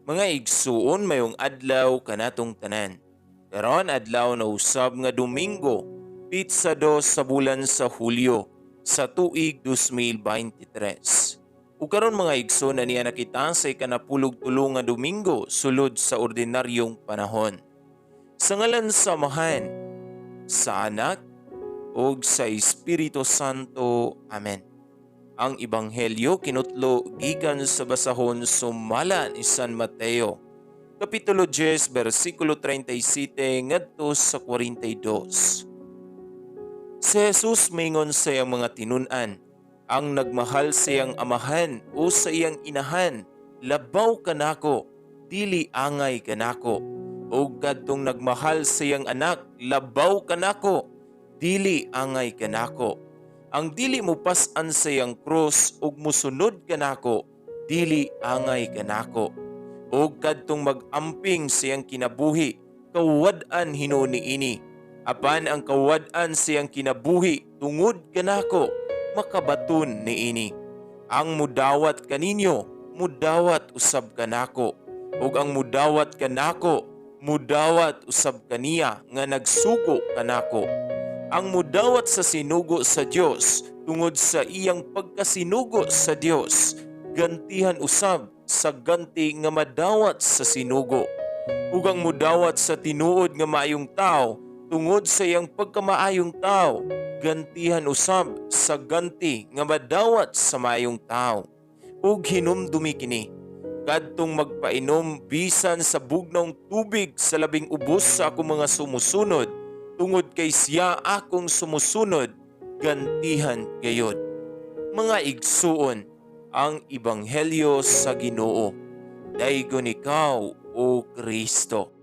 Mga igsuon mayong adlaw kanatong tanan. Karon adlaw na usab nga Domingo, pitsa dos sa bulan sa Hulyo sa tuig 2023. Ug karon mga igsoon na niya nakita sa ikanapulog-tulo nga Domingo sulod sa ordinaryong panahon. Sa ngalan sa Amahan, sa Anak, ug sa Espiritu Santo. Amen. Ang Ebanghelyo kinutlo gikan sa basahon sumala ni San Mateo, Kapitulo 10, versikulo 37 ngadto sa 42. Si Jesus mingon sa iyang mga tinun-an, ang nagmahal sa iyang amahan o sa iyang inahan, labaw kanako, dili angay kanako. O kadtong nagmahal sa iyang anak, labaw kanako, dili angay kanako. Ang dili mo pas-an sa iyang krus ug musunod kanako, dili angay kanako. Og kadtong mag-amping sa iyang kinabuhi, kawad-an hinuni ini. Apan ang kawad-an sa iyang kinabuhi tungod kanako, makabaton niini. Ang mudawat kaninyo, mudawat usab kanako. Ug ang mudawat kanako, mudawat usab kaniya nga nagsugo kanako. Ang mudawat sa sinugo sa Dios tungod sa iyang pagkasinugo sa Dios, gantihan usab sa ganti nga madawat sa sinugo. Ug ang mudawat sa tinuod nga maayong tao tungod sa iyang pagkamaayong tao, gantihan usab sa ganti nga madawat sa maayong tao. Ug hinumdumi kini, kadtong magpainom bisan sa bugnong tubig sa labing ubos sa akong mga sumusunod, tungod kay siya akong sumusunod, gantihan gayod. Mga igsuon, ang Ebanghelyo sa Ginoo. Daygon ikaw, O Kristo.